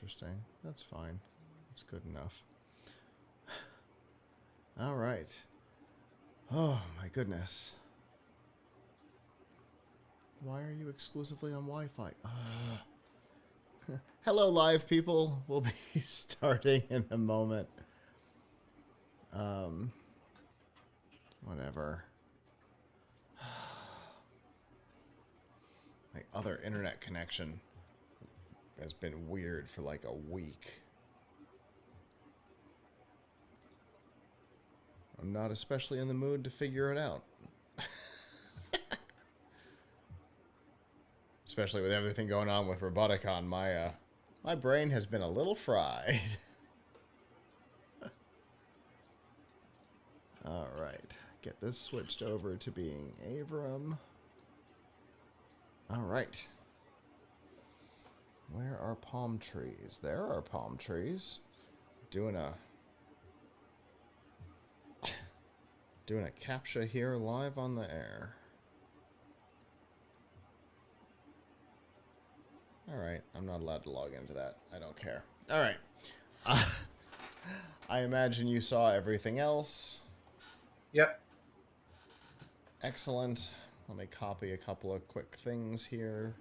interesting. That's fine. That's good enough. All right. Oh, my goodness. Why are you exclusively on Wi-Fi? Hello, live people. We'll be starting in a moment. Whatever. My other internet connection has been weird for like a week. I'm not especially in the mood to figure it out. Especially with everything going on with Roboticon, my brain has been a little fried. All right, get this switched over to being Avram. All right. Where are palm trees? There are palm trees. Doing a captcha here live on the air. All right, I'm not allowed to log into that. I don't care. All right. I imagine you saw everything else. Yep. Excellent. Let me copy a couple of quick things here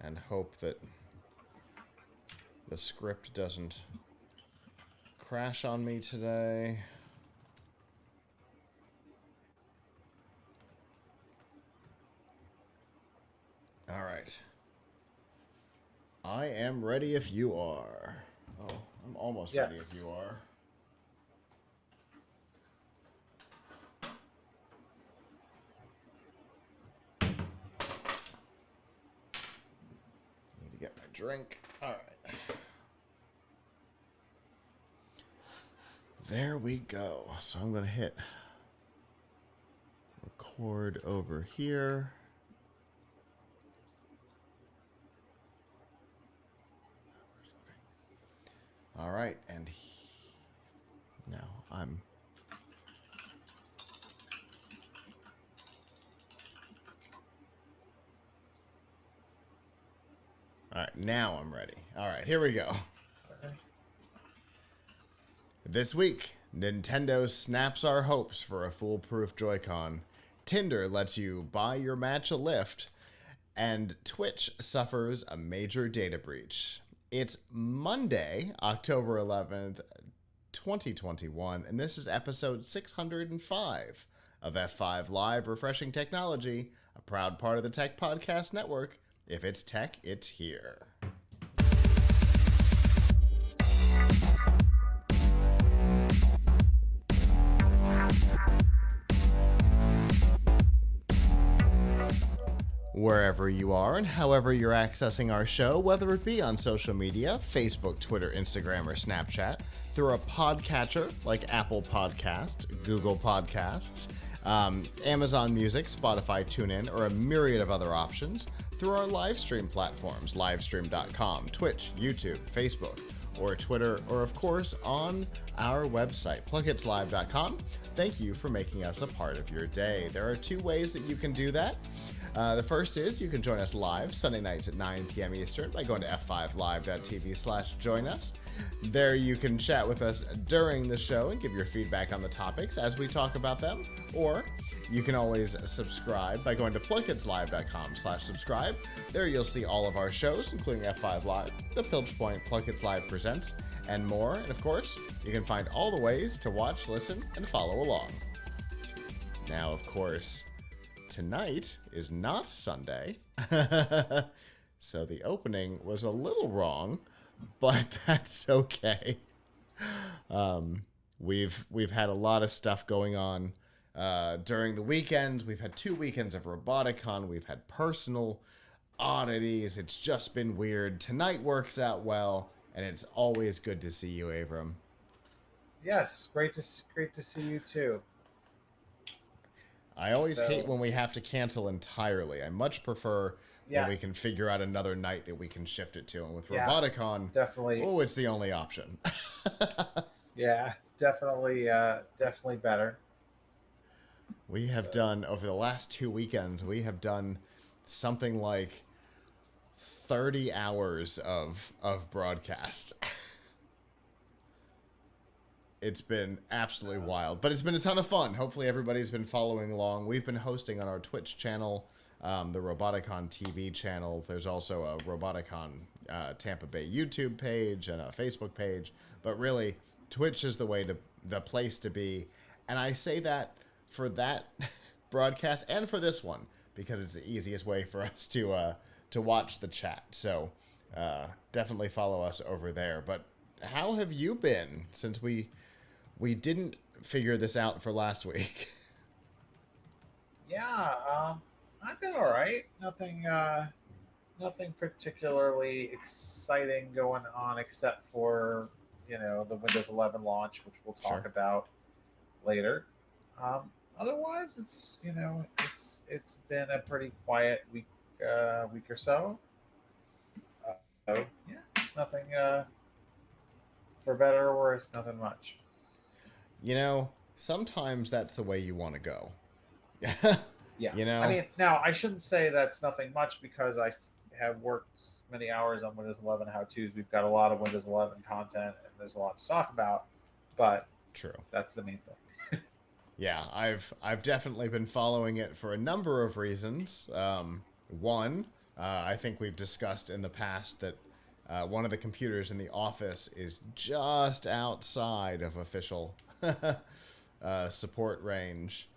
and hope that the script doesn't crash on me today. All right. I am ready if you are. Oh, I'm almost ready if you are. Need to get my drink. All right. There we go. So I'm going to hit record over here. All right, and now I'm... All right, now I'm ready. All right, here we go. Okay. This week, Nintendo snaps our hopes for a foolproof Joy-Con. Tinder lets you buy your match a Lyft, and Twitch suffers a major data breach. It's Monday, October 11th, 2021, and this is episode 605 of F5 Live Refreshing Technology, a proud part of the Tech Podcast Network. If it's tech, it's here. Wherever you are and however you're accessing our show, whether it be on social media, Facebook, Twitter, Instagram, or Snapchat, through a podcatcher like Apple Podcasts, Google Podcasts, Amazon Music, Spotify, TuneIn, or a myriad of other options, through our live stream platforms, livestream.com, Twitch, YouTube, Facebook, or Twitter, or of course on our website, plugitslive.com. Thank you for making us a part of your day. There are two ways that you can do that. The first is you can join us live Sunday nights at 9 p.m. Eastern by going to f5live.tv/join us. There you can chat with us during the show and give your feedback on the topics as we talk about them. Or you can always subscribe by going to plugitslive.com/subscribe. There you'll see all of our shows, including F5 Live, The Pilch Point, Plug It's Live Presents, and more. And of course, you can find all the ways to watch, listen, and follow along. Now, of course, tonight is not Sunday, so the opening was a little wrong, but that's okay. We've had a lot of stuff going on during the weekend. We've had 2 weekends of Roboticon. We've had personal oddities. It's just been weird. Tonight works out well, and it's always good to see you, Avram. Yes, great to see you too. I always hate when we have to cancel entirely. I much prefer when we can figure out another night that we can shift it to. And with Roboticon, definitely. Oh, it's the only option. Yeah, definitely better. We have done, over the last 2 weekends, we have done something like 30 hours of broadcast. It's been absolutely wild, but it's been a ton of fun. Hopefully everybody's been following along. We've been hosting on our Twitch channel, the Roboticon TV channel. There's also a Roboticon Tampa Bay YouTube page and a Facebook page. But really, Twitch is the place to be. And I say that for that broadcast and for this one because it's the easiest way for us to watch the chat. So definitely follow us over there. But how have you been since we didn't figure this out for last week? Yeah, I've been all right. Nothing particularly exciting going on except for the Windows 11 launch, which we'll talk about later. Otherwise, it's been a pretty quiet week or so. So yeah, nothing for better or worse. Nothing much. Sometimes that's the way you want to go. Yeah. I mean, now I shouldn't say that's nothing much because I have worked many hours on Windows 11 how-tos. We've got a lot of Windows 11 content, and there's a lot to talk about. But true, that's the main thing. Yeah, I've definitely been following it for a number of reasons. One, I think we've discussed in the past that one of the computers in the office is just outside of official support range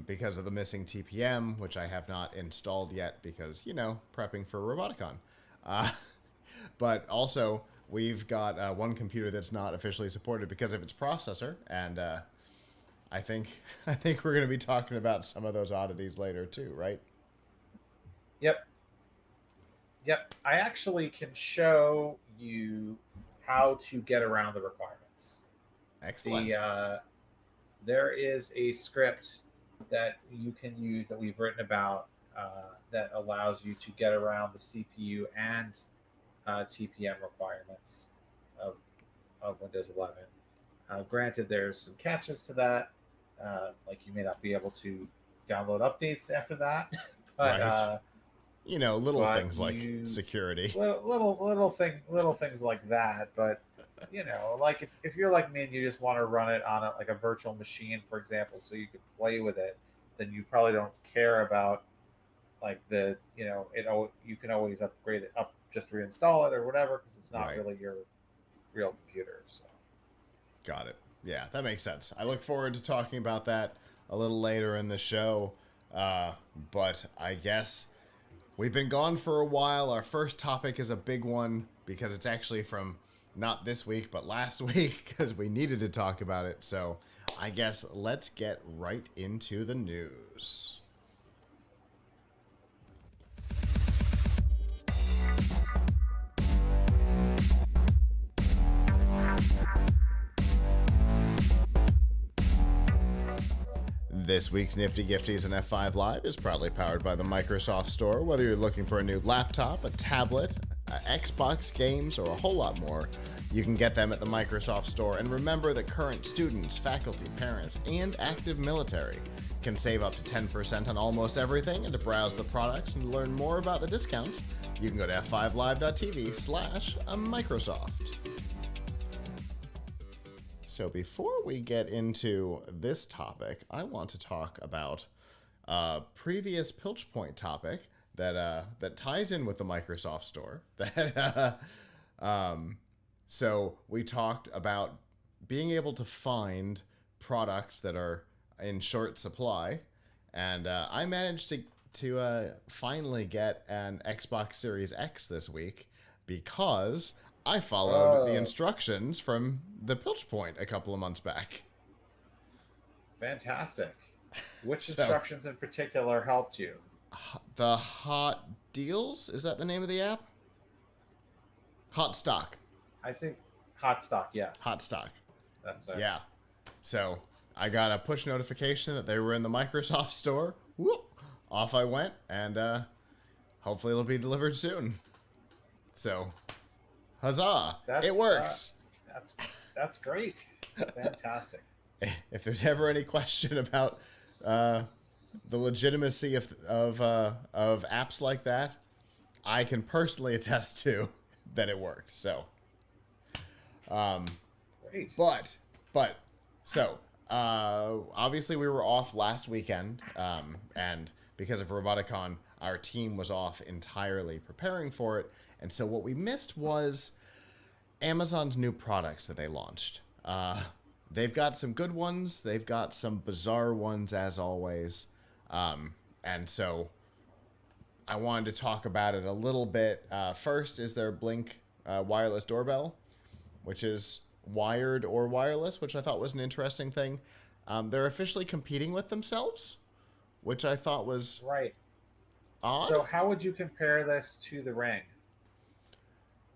because of the missing TPM, which I have not installed yet because, prepping for Roboticon. But also, we've got one computer that's not officially supported because of its processor, and I think we're going to be talking about some of those oddities later too, right? Yep. I actually can show you how to get around the requirements. Excellent. There is a script that you can use that we've written about that allows you to get around the CPU and TPM requirements of Windows 11. Granted, there's some catches to that, like you may not be able to download updates after that, but right. Little things like security, little things like that. But like if you're like me and you just want to run it on like a virtual machine, for example, so you can play with it, then you probably don't care about like you can always upgrade it up, just reinstall it or whatever, because it's not really your real computer. So got it. Yeah, that makes sense. I look forward to talking about that a little later in the show. But I guess we've been gone for a while. Our first topic is a big one because it's actually from not this week, but last week, because we needed to talk about it. So I guess let's get right into the news. This week's Nifty Gifties and F5 Live is proudly powered by the Microsoft Store. Whether you're looking for a new laptop, a tablet, Xbox games, or a whole lot more, you can get them at the Microsoft Store. And remember that current students, faculty, parents, and active military can save up to 10% on almost everything. And to browse the products and learn more about the discounts, you can go to f5live.tv/Microsoft. So before we get into this topic, I want to talk about a previous Pilch Point topic that ties in with the Microsoft Store. So we talked about being able to find products that are in short supply, and I managed to finally get an Xbox Series X this week because I followed the instructions from the Pilch Point a couple of months back. Fantastic. Which instructions in particular helped you? The Hot Deals? Is that the name of the app? Hot Stock. I think Hot Stock, yes. Hot Stock. That's it. Yeah. So I got a push notification that they were in the Microsoft Store. Whoop! Off I went, and hopefully it'll be delivered soon. So, huzzah! It works. That's great. Fantastic. If there's ever any question about the legitimacy of apps like that, I can personally attest to that it worked. So, um, Great. but so obviously we were off last weekend, and because of Roboticon, our team was off entirely preparing for it, and so what we missed was Amazon's new products that they launched. They've got some good ones. They've got some bizarre ones, as always. And so I wanted to talk about it a little bit. First is their Blink wireless doorbell, which is wired or wireless, which I thought was an interesting thing. They're officially competing with themselves, which I thought was Right. odd. So how would you compare this to the Ring?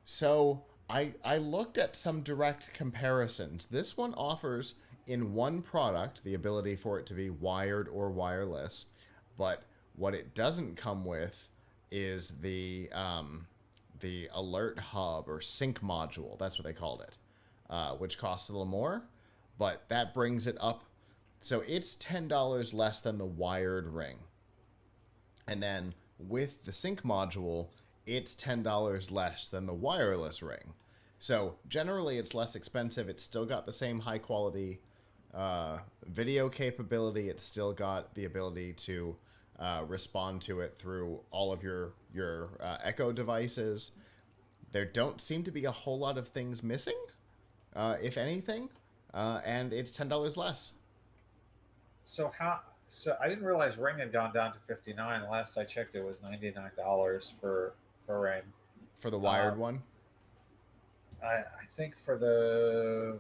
So I looked at some direct comparisons. This one offers in one product the ability for it to be wired or wireless, but what it doesn't come with is the alert hub or sync module. That's what they called it, which costs a little more, but that brings it up. So it's $10 less than the wired Ring, and then with the sync module, it's $10 less than the wireless Ring. So generally, it's less expensive. It's still got the same high quality video capability. It's still got the ability to respond to it through all of your Echo devices. There don't seem to be a whole lot of things missing, if anything, and it's $10 less. So how? So I didn't realize Ring had gone down to 59. Last I checked, it was $99 for Ring. For the wired one? I think for the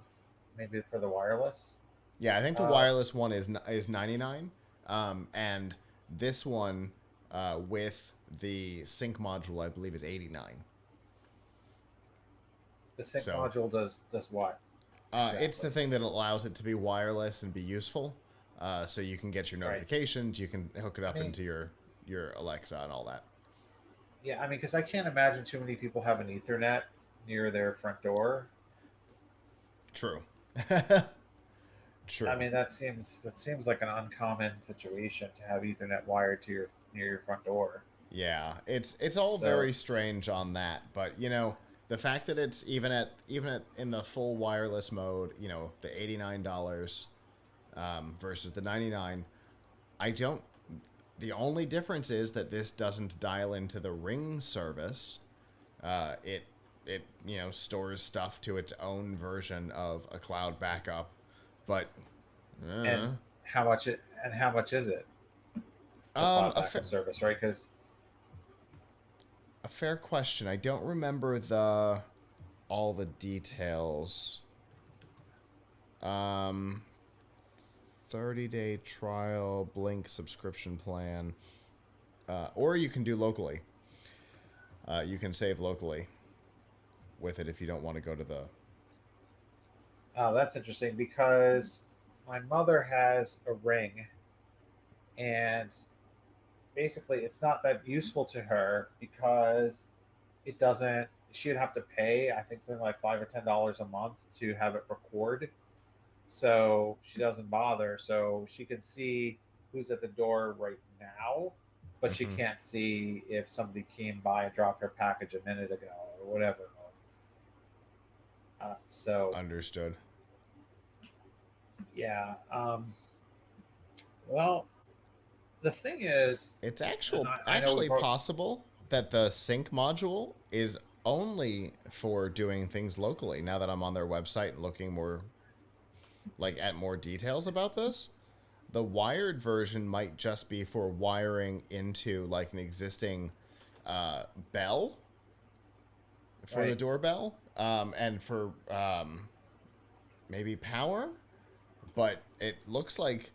maybe for the wireless. Yeah, I think the wireless one is 99, and this one with the sync module, I believe, is 89. The sync module does what? Exactly. It's the thing that allows it to be wireless and be useful. So you can get your notifications, you can hook it up into your Alexa and all that. Yeah, I mean, because I can't imagine too many people have an Ethernet near their front door. True. True. I mean, that seems like an uncommon situation to have Ethernet wired to near your front door. Yeah, it's all very strange on that, but you know, the fact that it's even at in the full wireless mode, you know, the $89 versus the 99, the only difference is that this doesn't dial into the Ring service. It you know, stores stuff to its own version of a cloud backup, but and how much is it? The cloud backup service, right? Because a fair question. I don't remember all the details. 30-day trial, Blink subscription plan, or you can do locally. You can save locally with it if you don't want to go to the. Oh, that's interesting because my mother has a Ring, and basically it's not that useful to her because it doesn't. She'd have to pay, I think, something like $5 or $10 a month to have it record. So she doesn't bother. So she can see who's at the door right now, but she can't see if somebody came by and dropped her package a minute ago or whatever. So understood. Yeah. Well, the thing is, it's actually possible that the sync module is only for doing things locally. Now that I'm on their website and looking more at more details about this, the wired version might just be for wiring into like an existing bell for the doorbell, and for maybe power, but it looks like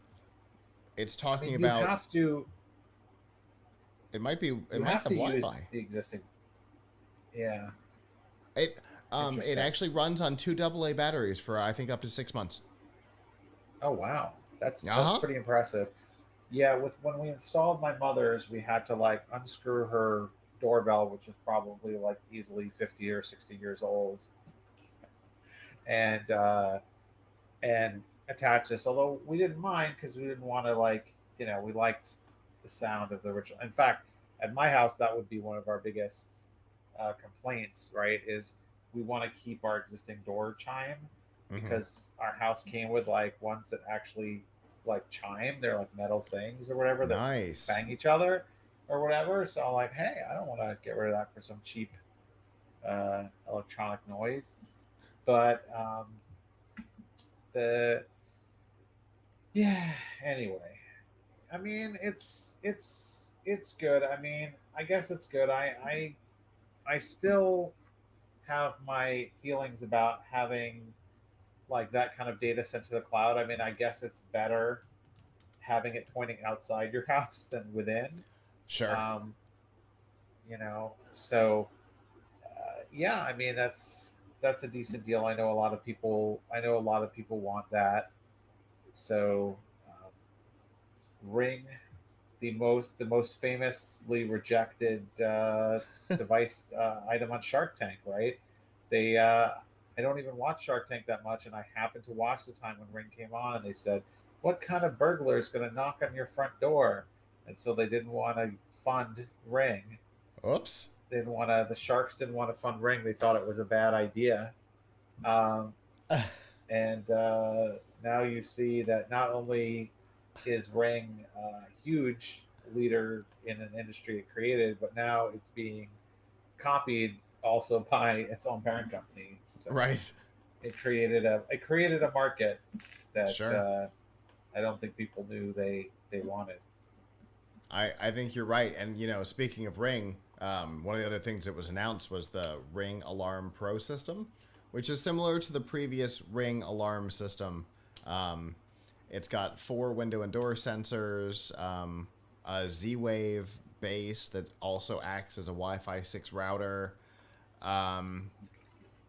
it's talking about. You have to. It might be. It might have Wi-Fi. The existing. Yeah. It actually runs on 2 AA batteries for I think up to 6 months. Oh wow, that's pretty impressive. Yeah, when we installed my mother's, we had to like unscrew her doorbell, which is probably like easily 50 or 60 years old, and attach this. Although we didn't mind because we didn't want to we liked the sound of the original. In fact, at my house, that would be one of our biggest complaints, right? Is we want to keep our existing door chime Mm-hmm. because our house came with like ones that actually like chime. They're like metal things or whatever that Nice. bang each other or whatever. So I'm like, hey, I don't want to get rid of that for some cheap electronic noise. But the yeah. Anyway, I mean, it's good. I mean, I guess it's good. I still have my feelings about having like that kind of data sent to the cloud. I mean, I guess it's better having it pointing outside your house than within. Sure. Um, so yeah, I mean that's a decent deal. I know a lot of people. I know a lot of people want that. So Ring, the most famously rejected device item on Shark Tank, right? They I don't even watch Shark Tank that much, and I happened to watch the time when Ring came on, and they said, "What kind of burglar is going to knock on your front door?" And so they didn't want to fund Ring. Oops. They didn't want to. The sharks didn't want to fund Ring. They thought it was a bad idea. Um, and now you see that not only is Ring a huge leader in an industry it created, but now it's being copied also by its own parent company. So Right. it created a market that Sure. I don't think people knew they wanted. I think you're right. And, speaking of Ring, one of the other things that was announced was the Ring Alarm Pro system, which is similar to the previous Ring alarm system. Um, it's got 4 window and door sensors, a Z Wave base that also acts as a Wi Fi 6 router. Um,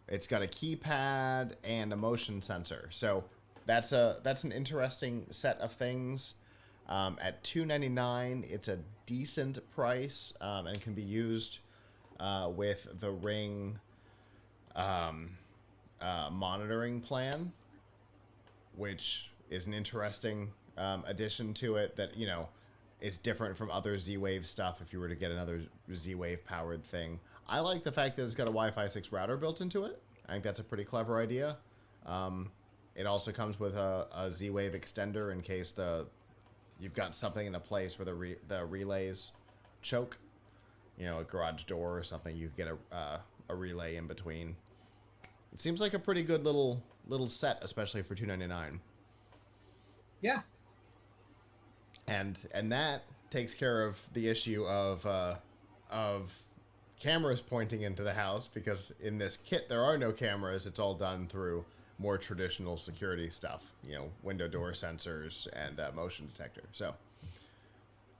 it's got a keypad and a motion sensor. So that's an interesting set of things. At $299, it's a decent price and can be used with the Ring um, monitoring plan, which is an interesting addition to it that is different from other Z-Wave stuff. If you were to get another Z-Wave powered thing, I like the fact that it's got a Wi-Fi 6 router built into it. I think that's a pretty clever idea. Um, it also comes with a Z-Wave extender in case you've got something in a place where the relays choke. A garage door or something. You get a relay in between. It seems like a pretty good little set, especially for $299. Yeah, And that takes care of the issue of cameras pointing into the house, because in this kit there are no cameras. It's all done through more traditional security stuff, window door sensors and motion detector. So,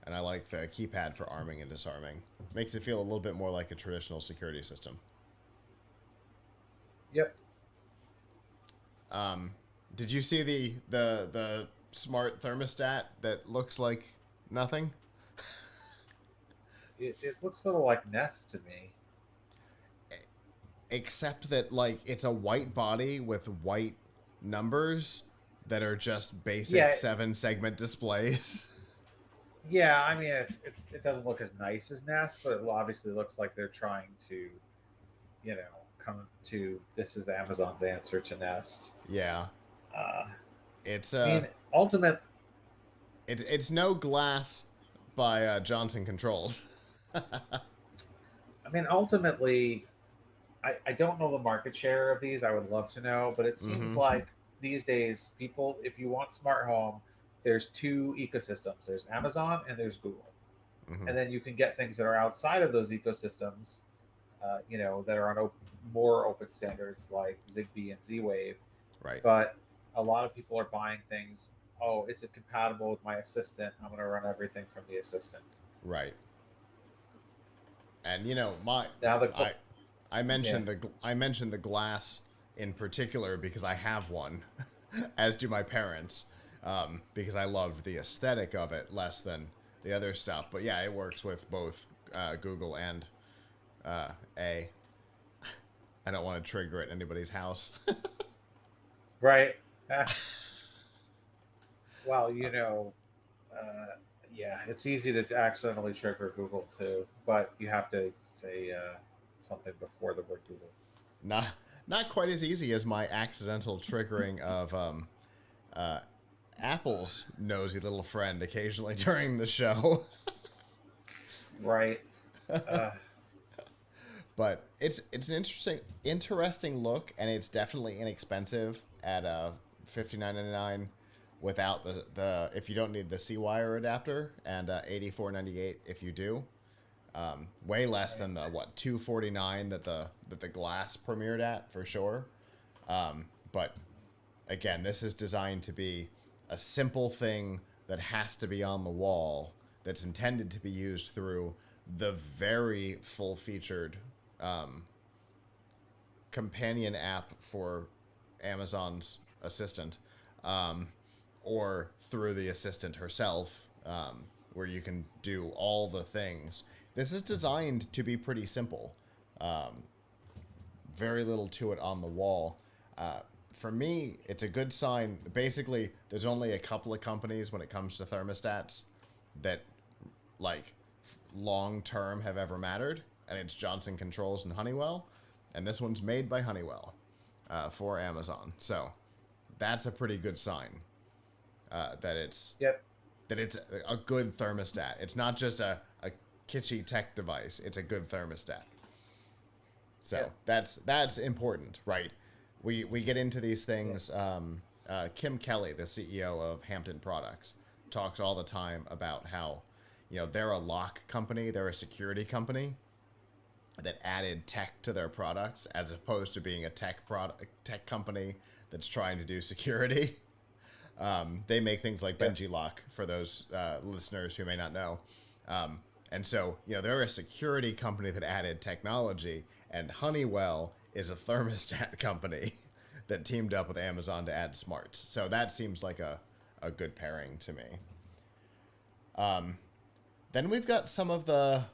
and I like the keypad for arming and disarming. Makes it feel a little bit more like a traditional security system. yep. Um, did you see the smart thermostat that looks like nothing? It looks a little like Nest to me. Except that, like, it's a white body with white numbers that are just basic Yeah, 7 segment displays. yeah. I mean, it doesn't look as nice as Nest, but it obviously looks like they're trying to, you know, come to this is Amazon's answer to Nest. Yeah, Uh, it's I mean, ultimate. it's no Glass by Johnson Controls. I mean, ultimately, I don't know the market share of these. I would love to know, but it seems Mm-hmm. like these days, people, if you want smart home, there's two ecosystems. There's Amazon and there's Google, Mm-hmm. and then you can get things that are outside of those ecosystems. That are on more open standards like Zigbee and Z-Wave. Right. But a lot of people are buying things. Oh, is it compatible with my assistant? I'm going to run everything from the assistant. Right. And Now the I yeah, mentioned the Glass in particular because I have one, as do my parents, because I loved the aesthetic of it less than the other stuff. But yeah, it works with both Google and A. I don't want to trigger it in anybody's house. right. Well, uh, Yeah, it's easy to accidentally trigger Google too, but you have to say something before the word Google. Not not quite as easy as my accidental triggering of uh, Apple's nosy little friend occasionally during the show. Right. Uh, But it's an interesting look, and it's definitely inexpensive at $59.99 without the if you don't need the C wire adapter, and $84.98 if you do. Way less right. than the what $249 that the glass premiered at for sure. But again, this is designed to be a simple thing that has to be on the wall, that's intended to be used through the very full featured um, companion app for Amazon's assistant, um, or through the assistant herself, where you can do all the things. This is designed to be pretty simple. Um, Very little to it on the wall. Uh, for me, it's a good sign. Basically, there's only a couple of companies when it comes to thermostats that, like, long term have ever mattered, and it's Johnson Controls and Honeywell, and this one's made by Honeywell for Amazon. So that's a pretty good sign that Yep. it's a good thermostat. It's not just a kitschy tech device. It's a good thermostat. So Yep. that's important, right? We get into these things. Kim Kelly, the CEO of Hampton Products, talks all the time about how, they're a lock company, they're a security company that added tech to their products as opposed to being a tech company that's trying to do security. They make things like Yep. Benji Lock for those listeners who may not know. Um, and so, they're a security company that added technology, and Honeywell is a thermostat company that teamed up with Amazon to add smarts. So that seems like a good pairing to me. Um, then we've got some of the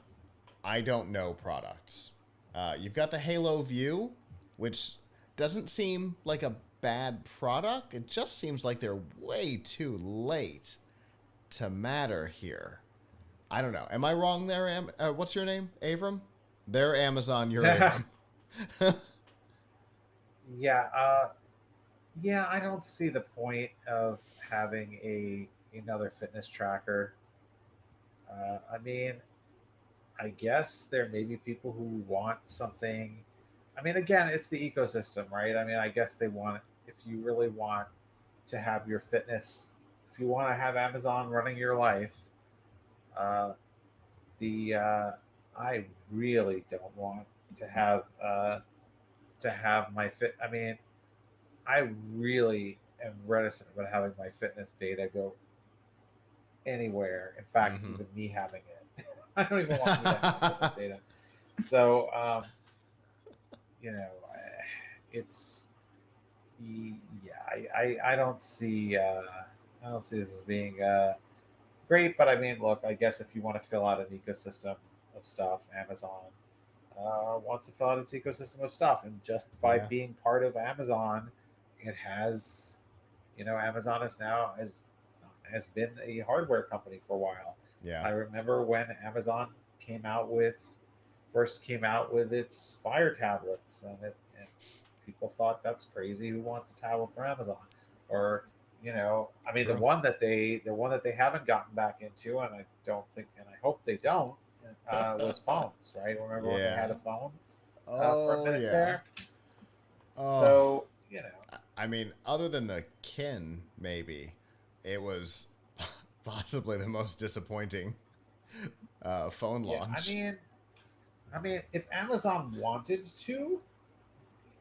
I don't know products. You've got the Halo View, which doesn't seem like a bad product. It just seems like they're way too late to matter here. I don't know. Am I wrong there? What's your name? Avram? They're Amazon. You're Avram. Yeah. Yeah. I don't see the point of having a another fitness tracker. I mean, I guess there may be people who want something. I mean, again, it's the ecosystem, right? I mean, I guess they want, if you really want to have your fitness, if you want to have Amazon running your life, uh, the I really don't want to have my fit. I mean, I really am reticent about having my fitness data go anywhere. In fact, Mm-hmm. even me having it, I don't even want me to have fitness data. So, it's yeah, I don't see I don't see this as being great. But I mean, look, I guess if you want to fill out an ecosystem of stuff, Amazon wants to fill out its ecosystem of stuff, and just by Yeah. being part of Amazon, it has, Amazon is now has been a hardware company for a while. Yeah. I remember when Amazon came out with first came out with its Fire tablets, and people thought that's crazy. Who wants a tablet from Amazon? Or, I mean, True. the one that they haven't gotten back into, and I don't think, and I hope they don't, was phones. Right? Remember when they Yeah. had a phone for a Oh minute yeah. there? Oh. So, I mean, other than the Kin, maybe it was possibly the most disappointing phone yeah. launch. I mean, if Amazon wanted to,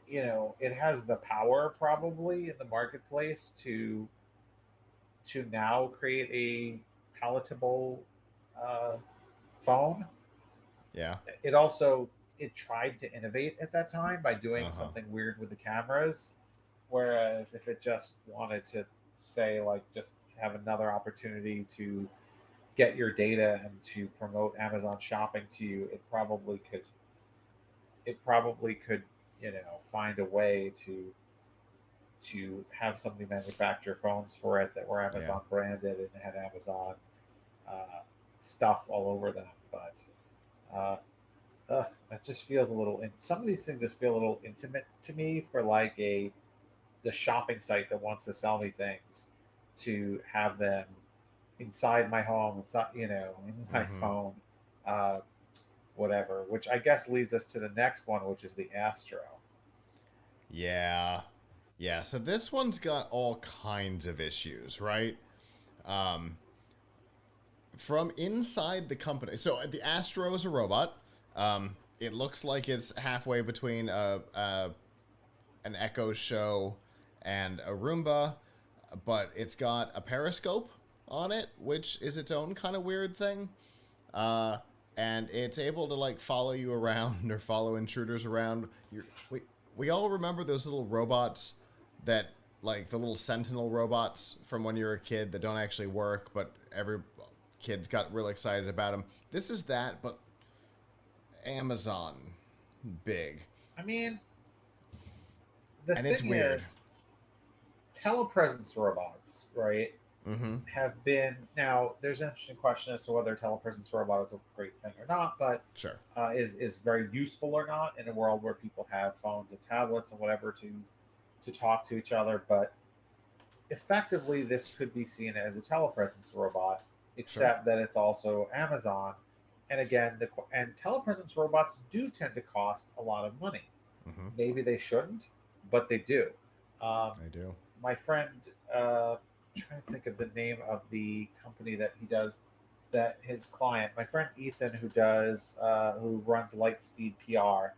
it has the power probably in the marketplace to now create a palatable uh, phone. Yeah. It also it tried to innovate at that time by Uh doing huh. something weird with the cameras, whereas if it just wanted to say like just have another opportunity to get your data and to promote Amazon shopping to you, it probably could find a way to have somebody manufacture phones for it that were Yeah. Amazon branded and had Amazon. stuff all over them. But that just feels a little. Some of these things just feel a little intimate to me for like the shopping site that wants to sell me things to have them inside my home. It's not, in my Mm-hmm. phone, uh, whatever. Which I guess leads us to the next one, which is the Astro. Yeah. Yeah, so this one's got all kinds of issues, right? Um, from inside the company. So the Astro is a robot. It looks like it's halfway between an Echo Show and a Roomba, but it's got a periscope on it, which is its own kind of weird thing. Uh, and it's able to like follow you around or follow intruders around. We all remember those little robots that like the little Sentinel robots from when you were a kid that don't actually work, but every kids got real excited about them. This is that, but Amazon big, I mean, the and it's thing weird. is, telepresence robots, right, Mm-hmm. have been now. There's an interesting question as to whether telepresence robot is a great thing or not, but Sure. is very useful or not in a world where people have phones and tablets and whatever to talk to each other. But effectively, this could be seen as a telepresence robot, Sure. except that it's also Amazon. And again, and telepresence robots do tend to cost a lot of money. Mm-hmm. Maybe they shouldn't, but they do. Um, I do. my friend, I'm trying to think of the name of the company that he does, that his client, my friend Ethan, who runs Lightspeed PR,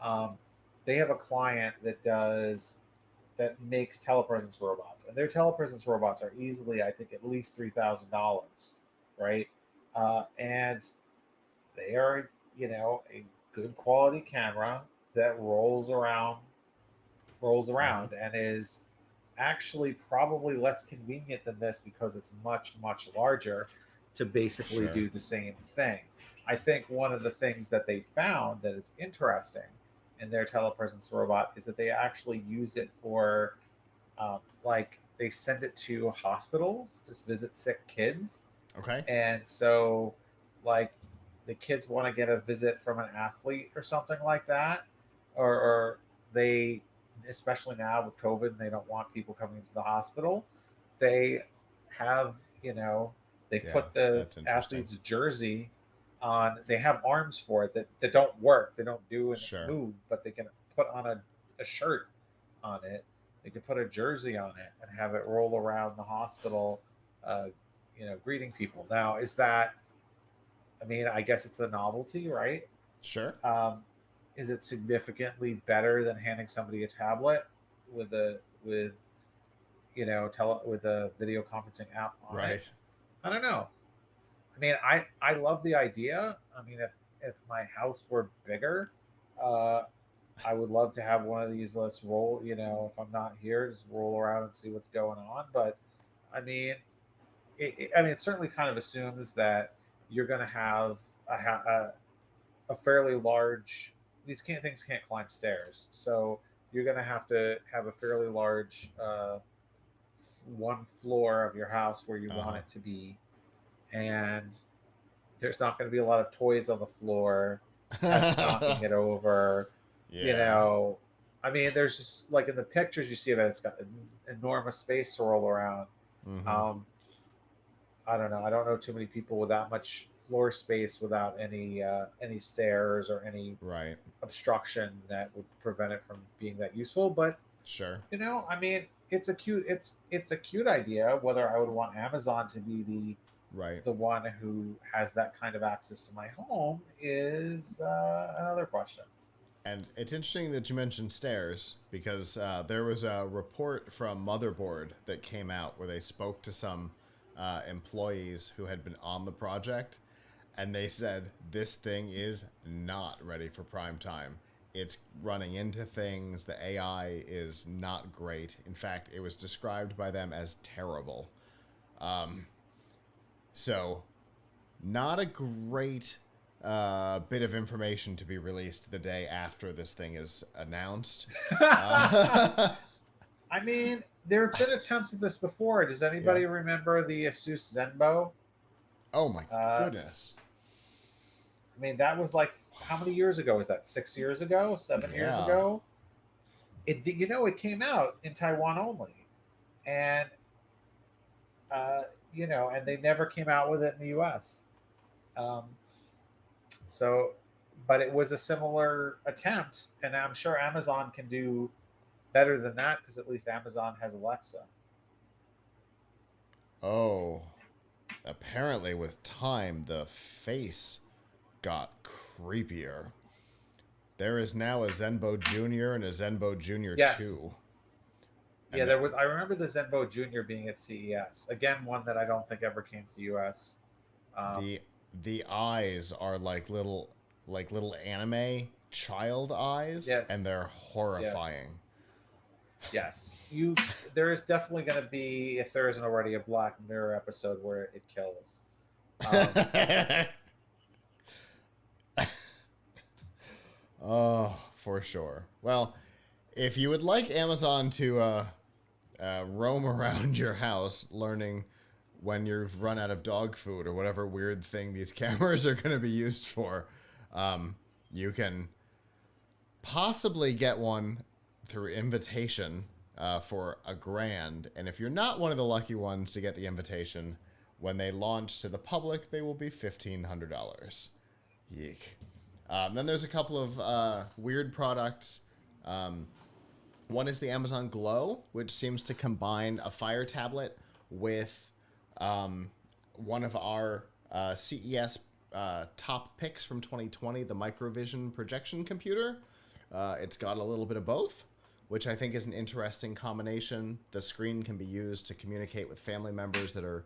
um, they have a client that makes telepresence robots, and their telepresence robots are easily, I think, at least $3,000, right? And they are, a good quality camera that Mm-hmm. and is actually probably less convenient than this because it's much, much larger to basically Sure. do the same thing. I think one of the things that they found that is interesting in their telepresence robot is that they actually use it for, like, they send it to hospitals to visit sick kids. Okay. And so, like, the kids want to get a visit from an athlete or something like that, or they, especially now with COVID, they don't want people coming into the hospital. They have, they Yeah, put the that's interesting. athlete's jersey on. They have arms for it that don't work. They don't do and Sure. move, but they can put on a shirt on it. They can put a jersey on it and have it roll around the hospital, uh, greeting people. Now, is that? I mean, I guess it's a novelty, right? Sure. Um, is it significantly better than handing somebody a tablet with with a video conferencing app on it? Right. I don't know. I mean, I love the idea. I mean, if my house were bigger, uh, I would love to have one of these. Let's roll. If I'm not here, just roll around and see what's going on. But I mean, I mean, it certainly kind of assumes that you're going to have a fairly large. These things can't climb stairs, so you're going to have a fairly large one floor of your house where you Uh want huh. it to be, and there's not going to be a lot of toys on the floor, pets knocking it over. You Yeah. know, I mean, there's just like in the pictures you see of it, it's got an enormous space to roll around. Mm-hmm. Um, I don't know. I don't know too many people with that much floor space without any stairs or any Right. obstruction that would prevent it from being that useful. But Sure. I mean, it's a cute idea. Whether I would want Amazon to be Right. the one who has that kind of access to my home is another question. And it's interesting that you mentioned stairs because there was a report from Motherboard that came out where they spoke to some employees who had been on the project, and they said this thing is not ready for prime time. It's running into things. The AI is not great. In fact, it was described by them as terrible. Um, so not a great bit of information to be released the day after this thing is announced. Uh, I mean, there have been attempts at this before. Does yeah. anybody remember the Asus Zenbo? Oh my Uh, goodness. I mean, that was like how many years ago was that? 6 years ago? 7 years Yeah. ago? It came out in Taiwan only, and uh, and they never came out with it in the U.S. Um, so, but it was a similar attempt, and I'm sure Amazon can do better than that because at least Amazon has Alexa. Oh, apparently with time, the face got creepier. There is now a Zenbo Junior and a Zenbo Junior Yes, 2. yeah, And there was. I remember the Zenbo Junior being at CES again, one that I don't think ever came to the U.S. Um, the the eyes are like little anime child eyes, and yes, they're yes, horrifying. yes. You. There is definitely going to be, if there isn't already, a Black Mirror episode where it kills. Um, Oh, for sure. Well, if you would like Amazon to roam around your house learning when you've run out of dog food or whatever weird thing these cameras are going to be used for, um, you can possibly get one through invitation for $1,000. And if you're not one of the lucky ones to get the invitation, when they launch to the public, they will be $1,500. Yeek. Then there's a couple of weird products. Um, One is the Amazon Glow, which seems to combine a Fire tablet with um, one of our CES top picks from 2020, the Microvision projection computer. It's got a little bit of both, which I think is an interesting combination. The screen can be used to communicate with family members that are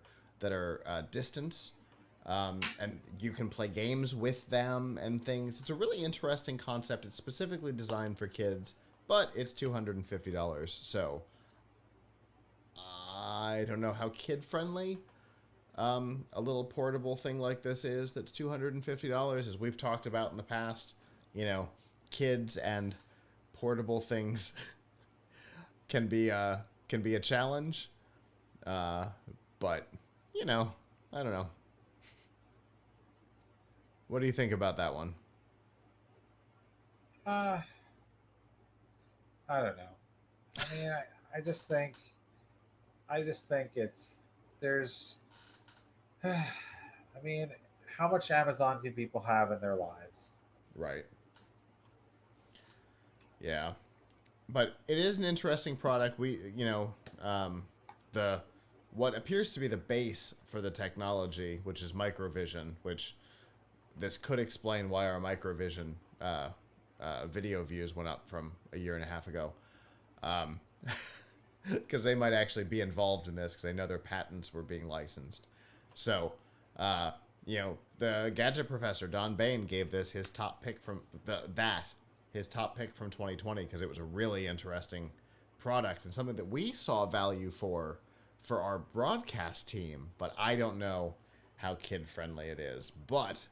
distant, and you can play games with them and things. It's a really interesting concept. It's specifically designed for kids, but it's $250. So I don't know how kid friendly a little portable thing like this is. That's $250, as we've talked about in the past. You know, kids and portable things can be a challenge. Uh, but I don't know. What do you think about that one? uh, I don't know. I mean, I just think it's there's. I mean, how much Amazon can people have in their lives? Right. Yeah. But it is an interesting product. The what appears to be the base for the technology, which is Microvision, which this could explain why our Microvision video views went up from a year and a half ago. Um, because they might actually be involved in this because I know their patents were being licensed. So, uh, the gadget professor Don Bain gave this his top pick from his top pick from 2020 because it was a really interesting product and something that we saw value for our broadcast team. But I don't know how kid friendly it is. But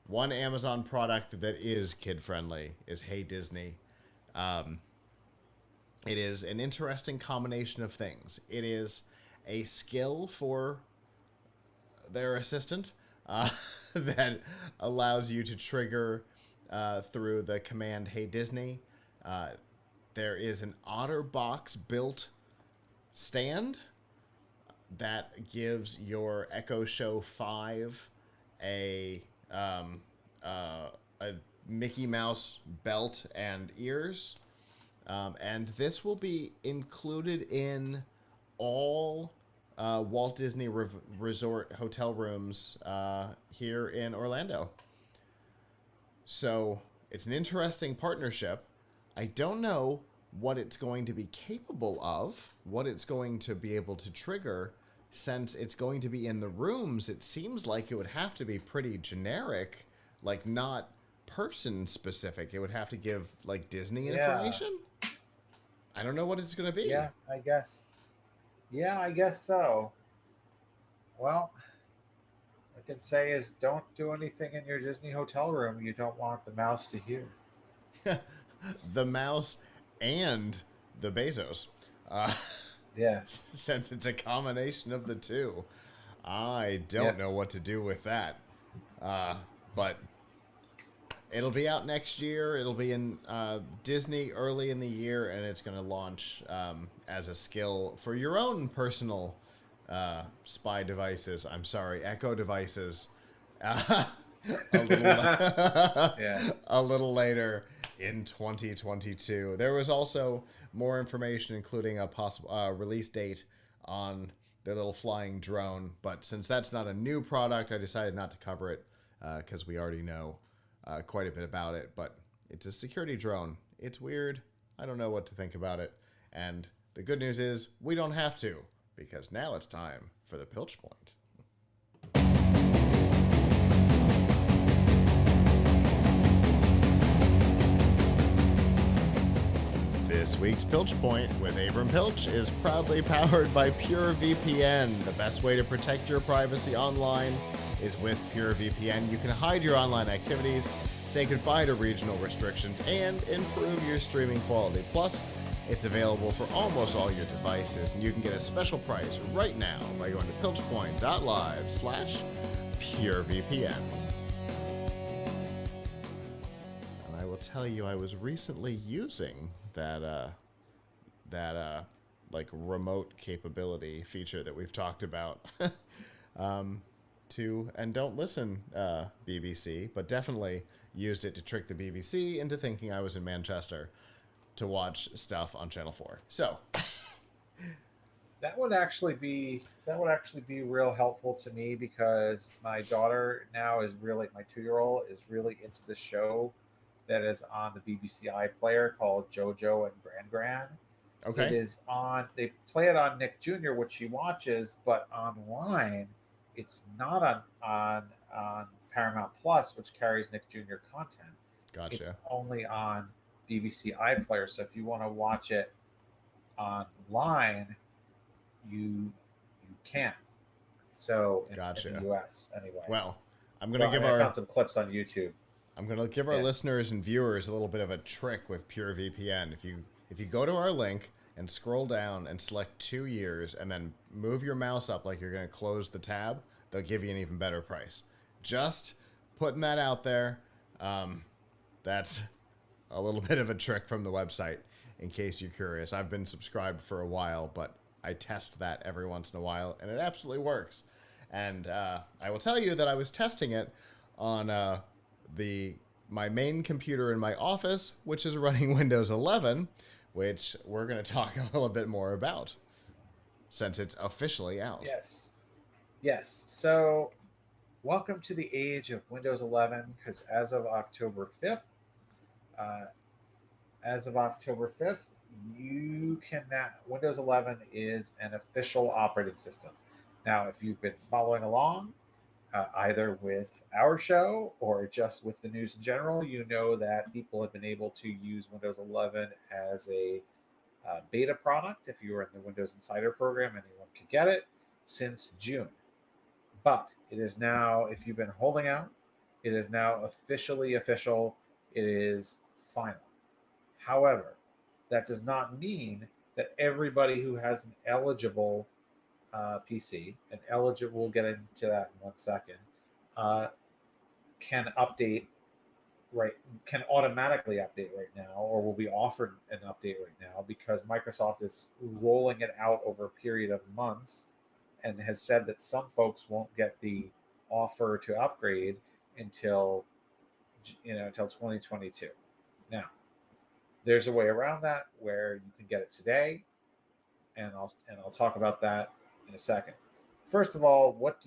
one Amazon product that is kid friendly is Hey Disney. Um, it is an interesting combination of things. It is a skill for their assistant that allows you to trigger through the command Hey Disney. Uh, there is an OtterBox built stand that gives your Echo Show 5 a a Mickey Mouse belt and ears. And this will be included in all Walt Disney Resort hotel rooms here in Orlando. So it's an interesting partnership. I don't know what it's going to be capable of, what it's going to be able to trigger. Since it's going to be in the rooms, it seems like it would have to be pretty generic, like not person specific. It would have to give like Disney Yeah, information. I don't know what it's going to be. yeah, I guess. Yeah, I guess so. Well, I can say is don't do anything in your Disney hotel room you don't want the mouse to hear. The mouse and the Bezos. Uh, Yes. since it's a combination of the two. I don't know what to do with that. But it'll be out next year. It'll be in Disney early in the year, and it's going to launch as a skill for your own personal spy devices. I'm sorry, Echo devices. A little, Yes. a little later in 2022. There was also more information, including a possible release date on their little flying drone. But since that's not a new product, I decided not to cover it because we already know quite a bit about it. But it's a security drone. It's weird. I don't know what to think about it. And the good news is we don't have to, because now it's time for the Pilch Point. This week's Pilch Point with Abram Pilch is proudly powered by PureVPN. The best way to protect your privacy online is with PureVPN. You can hide your online activities, say goodbye to regional restrictions, and improve your streaming quality. Plus, it's available for almost all your devices, and you can get a special price right now by going to pilchpoint.live/PureVPN. And I will tell you, I was recently using that like remote capability feature that we've talked about and don't listen BBC, but definitely used it to trick the BBC into thinking I was in Manchester to watch stuff on Channel 4. So that would actually be real helpful to me, because my daughter now is really, my 2-year-old is really into the show that is on the BBC iPlayer called JoJo and Gran. okay. It is on, they play it on Nick Jr., which she watches, but online it's not on Paramount Plus, which carries Nick Jr. content. Gotcha. It's only on BBC iPlayer. So if you want to watch it online, you can't. So in the US anyway. Well, I found some clips on YouTube. I'm going to give our listeners and viewers a little bit of a trick with PureVPN. If you go to our link and scroll down and select 2 years and then move your mouse up like you're going to close the tab, they'll give you an even better price. Just putting that out there. That's a little bit of a trick from the website in case you're curious. I've been subscribed for a while, but I test that every once in a while, and it absolutely works. And I will tell you that I was testing it on my main computer in my office, which is running Windows 11, which we're going to talk a little bit more about since it's officially out. Yes. So welcome to the age of Windows 11, because as of October 5th, Windows 11 is an official operating system. Now, if you've been following along, either with our show or just with the news in general, you know that people have been able to use Windows 11 as a beta product. If you were in the Windows Insider program, anyone could get it since June. But it is now, if you've been holding out, it is now officially official. It is final. However, that does not mean that everybody who has an eligible PC, and eligible, we'll get into that in 1 second, can automatically update right now, or will be offered an update right now, because Microsoft is rolling it out over a period of months and has said that some folks won't get the offer to upgrade until 2022. Now, there's a way around that where you can get it today, and I'll talk about that in a second. First of all, let's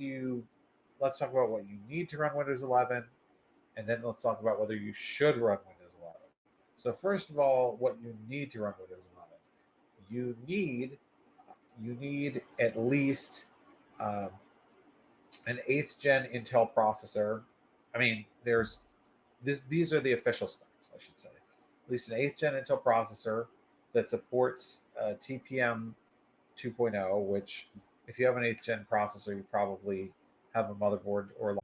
talk about what you need to run Windows 11, and then let's talk about whether you should run Windows 11. So first of all, what you need to run Windows 11. You need at least an 8th gen Intel processor. I mean, these are the official specs, I should say. At least an 8th gen Intel processor that supports TPM 2.0, which, if you have an 8th gen processor, you probably have a motherboard or